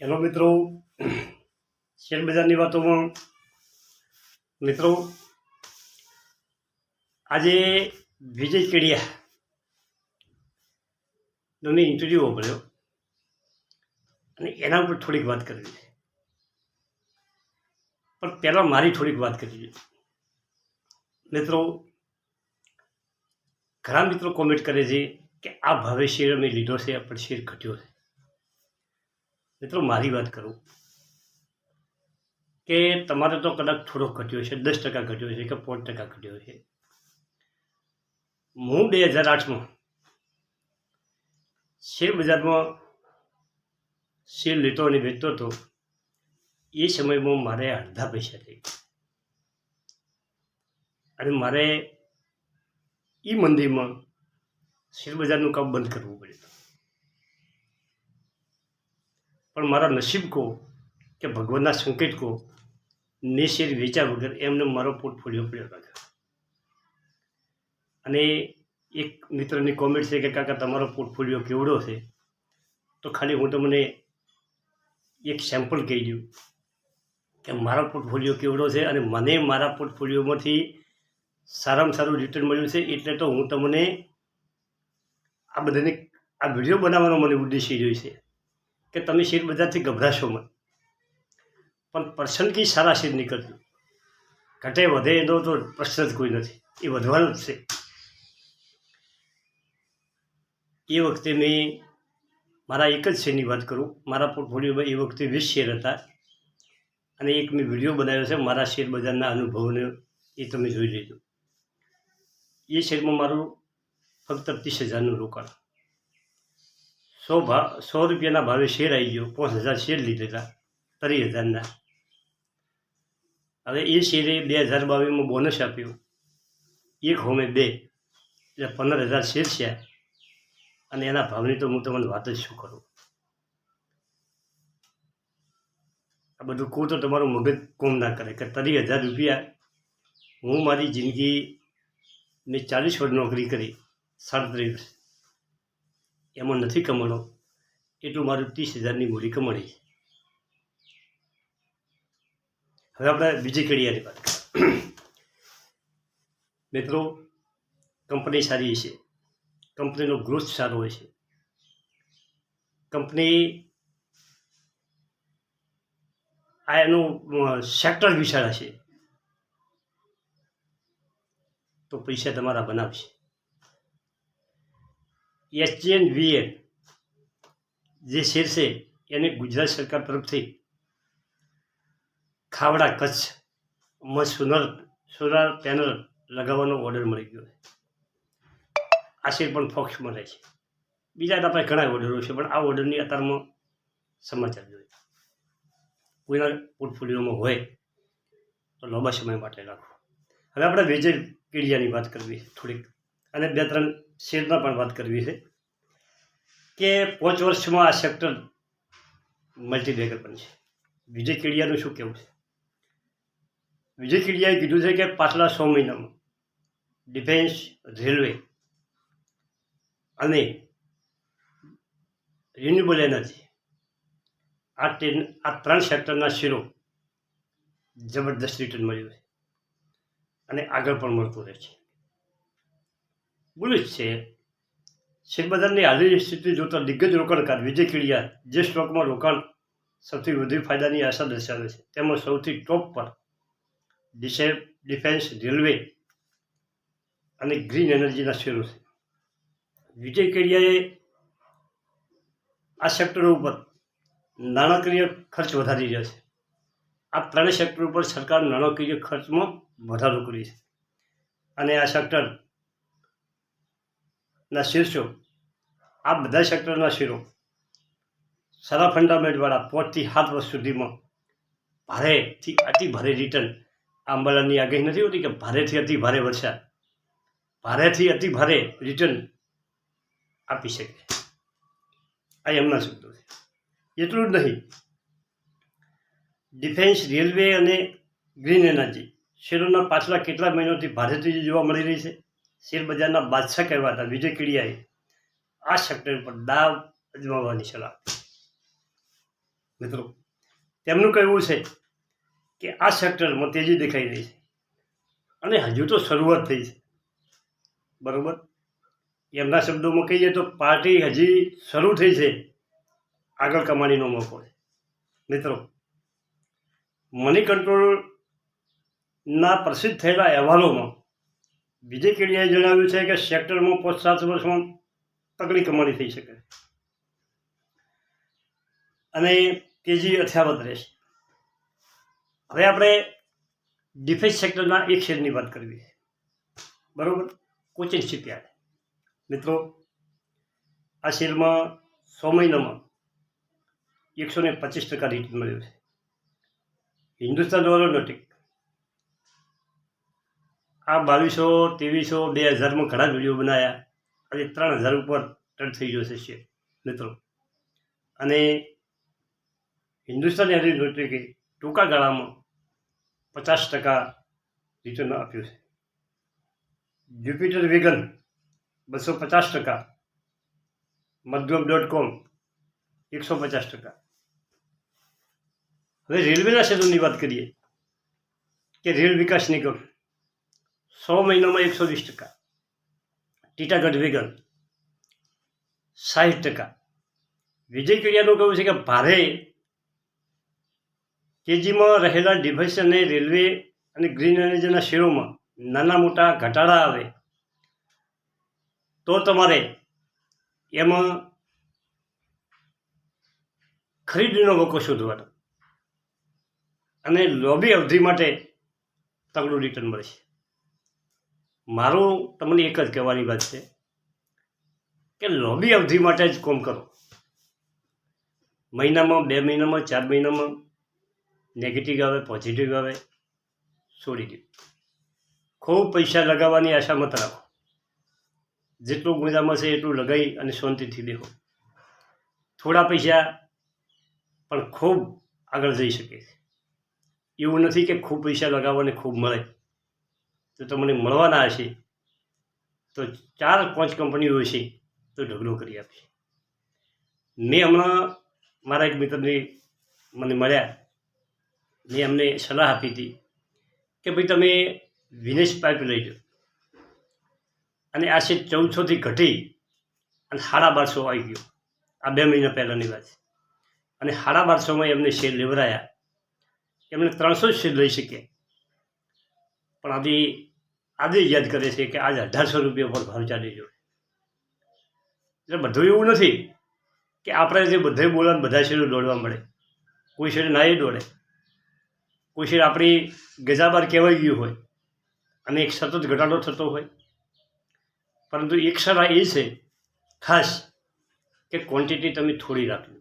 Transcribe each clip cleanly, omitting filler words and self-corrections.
Hello મિત્રો, share બજારની વાતોમાં મિત્રો આજે વિજય કેડિયાનો મેં ઇન્ટરવ્યૂ મળ્યો અને એના ઉપર થોડીક વાત કરવી છે. પણ પહેલાં મારી થોડીક વાત કરવી છે. મિત્રો, ઘણા મિત્રો કોમેન્ટ કરે છે કે આ ભાવે શેર અમે લીધો છે પણ શેર ઘટ્યો છે. મિત્રો, મારી વાત કરું કે તમારે તો કદાચ થોડો ઘટ્યો છે, 10% ઘટ્યો છે કે 5% ઘટ્યો છે. હું 2008માં શેર બજારમાં શેર લેતો અને વેચતો હતો. એ સમયમાં મારે અડધા પૈસા થઈ અને મારે એ મંદીમાં શેર બજારનું કામ બંધ કરવું પડ્યું. પણ મારા નસીબ કહો કે ભગવાનના સંકેત કહો, ને શેર વેચ્યા વગર એમને મારો પોર્ટફોલિયો પડ્યો રાખ્યો. અને એક મિત્રની કોમેન્ટ છે કે કાકા તમારો પોર્ટફોલિયો કેવડો છે, તો ખાલી હું તમને એક સેમ્પલ કહી દઉં કે મારો પોર્ટફોલિયો કેવડો છે અને મને મારા પોર્ટફોલિયોમાંથી સારામાં સારું રિટર્ન મળ્યું છે. એટલે તો હું તમને આ બધાને આ વિડીયો બનાવવાનો મને ઉદ્દેશ્ય રહ્યો છે કે તમે શેર બજારથી ગભરાશો મત, પણ પર્સન્ટથી સારા શેર નીકળજો. ઘટે વધે એનો તો પ્રશ્ન જ કોઈ નથી, એ વધવાનું જ છે. એ વખતે મેં મારા એક જ શેરની વાત કરું, મારા પોર્ટફોલિયોમાં એ વખતે 20 શેર હતા અને એક મેં વિડીયો બનાવ્યો છે મારા શેર બજારના અનુભવોને, એ તમે જોઈ લેજો. એ શેરમાં મારું ફક્ત 30,000નું રોકાણ, 100 રૂપિયાના ભાવે શેર આવી ગયો. 5,000 શેર લીધેલા 30,000ના. હવે એ શેરે 2022માં બોનસ આપ્યો, એક હોમે 2, એટલે 15,000 શેર છે. અને એના ભાવની તો હું તમને વાત જ શું કરું. આ બધું કહું તો તમારું મગજ કોમ ના કરે કે 30,000 રૂપિયા હું મારી જિંદગી મેં 40 વર્ષ નોકરી કરી, 37 વર્ષ, એમાં નથી કમાણો એટલું મારું 30,000ની મૂડી કમાણી છે. હવે આપણે વિજય કેડિયાની વાત કરીએ. મિત્રો, કંપની સારી છે, કંપનીનો ગ્રોથ સારો હોય છે, કંપની આ એનું સેક્ટર વિશાળ હશે તો પૈસા તમારા બનાવશે. HNVN જે શેર છે એને ગુજરાત સરકાર તરફથી ખાવડા કચ્છમાં સોલાર પેનલ લગાવવાનો ઓર્ડર મળી ગયો છે. આ શેર પણ ફોક્સમાં રહે છે. બીજા આપણે ઘણા ઓર્ડરો છે, પણ આ ઓર્ડરની અત્યારમાં સમાચાર જોઈએ. કોઈના પોર્ટફોલિયોમાં હોય તો લાંબા સમય માટે રાખો. હવે આપણે વિજય કેડિયાની વાત કરવી છે થોડીક, અને 2-3 શેરના પણ વાત કરવી છે કે 5 વર્ષમાં આ સેક્ટર મલ્ટીબેગર બનશે. વિજય કેડિયાનું શું કહેવું છે? વિજય કેડિયાએ કીધું છે કે પાછલા 6 મહિનામાં ડિફેન્સ, રેલવે અને રિન્યુએબલ એનર્જી આ 3 સેક્ટરના શેરો જબરદસ્ત રિટર્ન મળ્યું છે અને આગળ પણ મળતું રહે છે. બોલું જ છે. શેરબજારની હાલની સ્થિતિ જોતા દિગ્ગજ રોકાણકાર વિજય કેડિયા જે સ્ટોકમાં રોકાણ સૌથી વધુ ફાયદાની આશા દર્શાવે છે તેમાં સૌથી ટોપ પર ડિફેન્સ, રેલવે અને ગ્રીન એનર્જીના શેરો છે. વિજય કેડિયાએ આ સેક્ટરો ઉપર નાણાકીય ખર્ચ વધારી રહ્યા છે. આ 3 સેક્ટર ઉપર સરકાર નાણાકીય ખર્ચમાં વધારો કરી છે અને આ સેક્ટરના શીર્ષો, આ બધા સેક્ટરના શેરો સારા ફંડામેન્ટવાળા 5 થી 7 વર્ષ સુધીમાં ભારેથી અતિ ભારે રિટર્ન, આ અંબાલાની આગાહી નથી હોતી કે ભારેથી અતિ ભારે વરસાદ, ભારેથી અતિ ભારે રિટર્ન આપી શકે. આ એમના શબ્દો છે. એટલું જ નહીં, ડિફેન્સ, રેલવે અને ગ્રીન એનર્જી શેરોના પાછલા કેટલા મહિનાથી ભારે તેજી જોવા મળી રહી છે. શેરબજારના બાદશાહ કહેવાતા વિજય કેડિયાએ આ સેક્ટર પર દાવ અજમાવવાની સલાહ. મિત્રો તેમનું કહેવું છે કે આ સેક્ટરમાં તેજી દેખાઈ રહી છે અને હજુ તો શરૂઆત થઈ છે, બરાબર. એમના શબ્દોમાં કહીએ તો પાર્ટી હજી શરૂ થઈ છે, આગળ કમાણીનો મોકો છે. મિત્રો મની કંટ્રોલના પ્રસિદ્ધ થયેલા અહેવાલોમાં વિજય કેડિયાએ જણાવ્યું છે કે સેક્ટરમાં 5-7 વર્ષમાં તગડી કમાણી થઈ શકે અને તેજી યથાવત રહેશે. હવે આપણે ડિફેન્સ સેક્ટરના એક શેરની વાત કરવી છે, બરાબર. કોચિન શિપયાર્ડ. મિત્રો આ શેરમાં 100 મહિનામાં 125% રિટર્ન મળ્યું છે. હિન્દુસ્તાન એરોનોટિક આ 2200, 2300, 2000માં ઘણા વિડીયો બનાવ્યા, આજે 3000 ઉપર ટચ થઈ ગયો છે શેર, મિત્રો. અને હિન્દુસ્તાન એરોનોટિકે ટૂંકા ગાળામાં 50% રિટર્ન આપ્યું છે. જ્યુપિટર વેગન 250%, મધ્યમ.com 150%. હવે રેલવેના શેરોની વાત કરીએ કે રેલ વિકાસ નિગમ 100 મહિનામાં 120%, ટીટાગઢ વેગન 60%. વિજય કેડિયાનું કહેવું છે કે ભારે તેજીમાં રહેલા ડિફેન્સ અને રેલવે અને ગ્રીન એનર્જીના શેરોમાં નાના મોટા ઘટાડા આવે તો તમારે એમાં ખરીદીનો મોકો શોધવાનો અને લોબી અવધિ માટે તગડું રિટર્ન મળશે. મારું તમને એક જ કહેવાની વાત છે કે લોબી અવધિ માટે જ કોમ કરો. મહિનામાં, 2 મહિનામાં, 4 મહિનામાં નેગેટિવ આવે, પોઝિટિવ આવે, છોડી દો. ખૂબ પૈસા લગાવવાની આશા મત રાખો. જેટલું ગુંજામાં છે એટલું લગાવી અને શાંતિથી દેખો. થોડા પૈસા પણ ખૂબ આગળ જઈ શકે છે. એવું નથી કે ખૂબ પૈસા લગાવવાને ખૂબ મળે. તો તમને મળવાના હશે તો 4-5 કંપનીઓ હશે તો ઢગલો કરી આપશે. મેં હમણાં મારા એક મિત્રને મને મળ્યા, મેં એમને સલાહ આપી હતી કે ભાઈ તમે વિનેશ પાઇપ લઈ લો, અને આ છે 1400થી ઘટી અને 1250 આવી ગયો. આ 2 મહિના પહેલાંની વાત છે. અને 1250માં એમને શેર લેવરાયા. એમને 300 શેર લઈ શક્યા, પણ આજે યાદ કરે છે કે આજે 1800 રૂપિયા પર ભાવ ચાલી રહ્યો. એટલે બધું એવું નથી કે આપણે જે બધે બોલાને બધા શેરો દોડવા મળે. કોઈ શેર ના એ દોડે, કોઈ શેર આપણી ગજાબાર કહેવાઈ ગયું હોય અને એક સતત ઘટાડો થતો હોય. પરંતુ એક સલાહ એ છે ખાસ કે ક્વોન્ટિટી તમે થોડી રાખજો.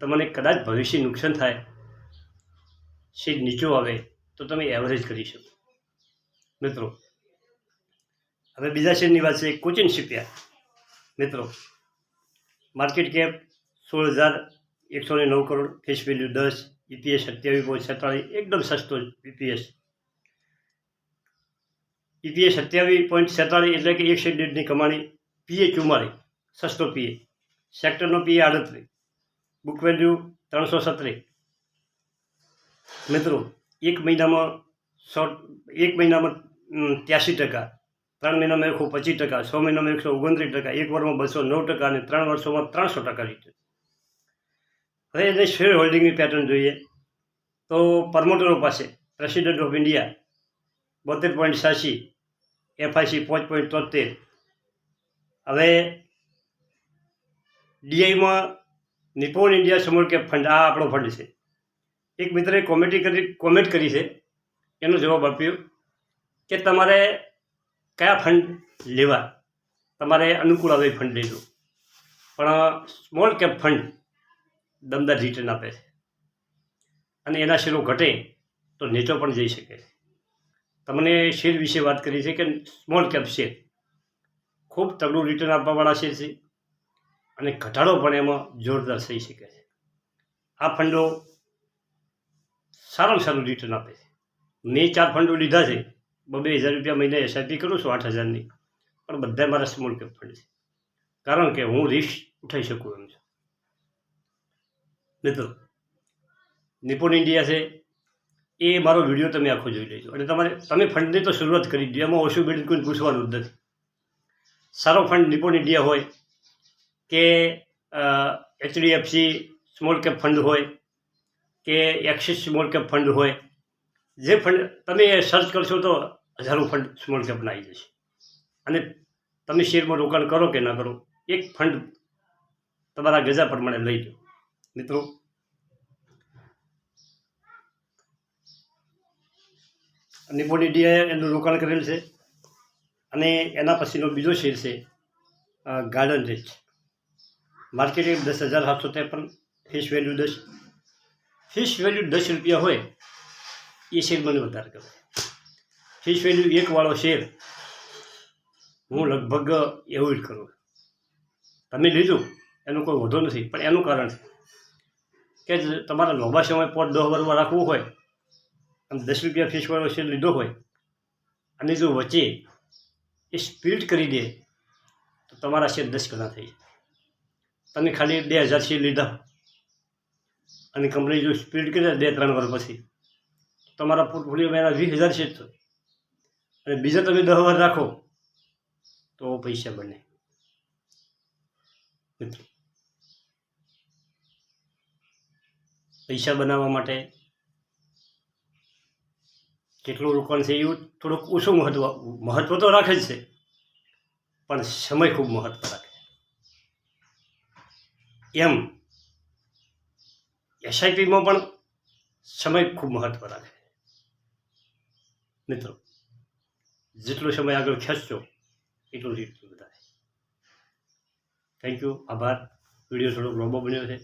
તમને કદાચ ભવિષ્ય નુકસાન થાય, શેર નીચો આવે તો તમે એવરેજ કરી શકો. મિત્રો હવે બીજા શેરની વાત છે કોચિન શિપયાર્ડ. મિત્રો market cap 16,109 crore, face value 10, EPS 27.47, એકદમ સસ્તો EPS. EPS 27.47 એટલે કે 1 શેરની કમાણી. PE 44, સસ્તો PE. સેક્ટરનો PE 38, book value 317. મિત્રો એક મહિનામાં 83%, 3 મહિનામાં 125%, 6 મહિનામાં 129%, 1 વર્ષમાં 209% અને 3 વર્ષોમાં 300% રિટર્ન. હવે એને શેર હોલ્ડિંગની પેટર્ન જોઈએ તો પ્રમોટરો પાસે પ્રેસિડેન્ટ ઓફ ઇન્ડિયા 72.86, FIC 5.73. હવે ડીઆઈમાં Nippon India small cap fund, આ આપણો ફંડ છે. એક મિત્રે કોમેન્ટ કરી છે, એનો જવાબ આપ્યો કે તમારે કયા ફંડ લેવા, તમારે અનુકૂળ આવે ફંડ લઈ લો, પણ સ્મોલ કેપ ફંડ દમદાર રિટર્ન આપે છે અને એના શેરો ઘટે તો નીચો પણ જઈ શકે છે. તમને શેર વિશે વાત કરી છે કે સ્મોલ કેપ શેર ખૂબ તગડું રિટર્ન આપવાવાળા શેર છે અને ઘટાડો પણ એમાં જોરદાર થઈ શકે છે. આ ફંડો સારામાં સારું રિટર્ન આપે છે. મેં 4 ફંડો લીધા છે, 2,000 રૂપિયા મહિને SIP કરું છું 8,000ની, પણ બધા મારા સ્મોલ કેપ ફંડ છે, કારણ કે હું રિસ્ક ઉઠાવી શકું એમ છું. મિત્રો, નિપુણ ઇન્ડિયા છે એ મારો વિડીયો તમે આખો જોઈ લેજો અને તમે ફંડની તો શરૂઆત કરી દો. એમાં ઓછું બિલ્ડ કોઈ પૂછવાનું જ નથી. સારો ફંડ નિપુણ ઇન્ડિયા હોય કે HDFC સ્મોલ કેપ ફંડ હોય કે એક્સિસ સ્મોલ કેપ ફંડ હોય, જે ફંડ તમે સર્ચ કરશો તો હજારો ફંડ સ્મોલ કેપના આવી જશે. અને તમે શેરમાં રોકાણ કરો કે ના કરો, એક ફંડ તમારા ગજા પ્રમાણે લઈ લો. મિત્રો, નિપુણ ઇન્ડિયાએ એનું રોકાણ કરેલ છે. અને એના પછીનો બીજો શેર છે Garden Reach. Market 10,753, face value 10. Face value 10 રૂપિયા હોય એ શેર મને વધારે ગમે. ફેસ વેલ્યુ 1 વાળો શેર હું લગભગ એવોઇડ કરું. તમે લીધું એનું કોઈ વધુ નથી, પણ એનું કારણ છે કે તમારા લાંબા સમય પર 10 વર્ષમાં રાખવું હોય અને 10 રૂપિયા ફેસ વાળો શેર લીધો હોય અને જો વચ્ચે એ સ્પ્લિટ કરી દે તો તમારા શેર 10 ગણા થઈ જાય. તમે ખાલી 2,000 શેર લીધા અને કંપની જો સ્પ્લિટ કરી દે 2-3 વર્ષ પછી, તમારા પોર્ટફોલિયોમાં એના 20,000 શેર થાય અને બીજા તમે 10 વર્ષ રાખો તો પૈસા બને. મિત્રો, પૈસા બનાવવા માટે કેટલું રોકાણ છે એવું થોડુંક ઓછું મહત્વ તો રાખે જ છે, પણ સમય ખૂબ મહત્વ રાખે. એમ SIPમાં પણ સમય ખૂબ મહત્વ રાખે. મિત્રો, જેટલો સમય આગળ ખેંચશો એટલું રીત વધારે. થેન્ક યુ, આભાર. વિડીયો થોડોક લાંબો બન્યો છે.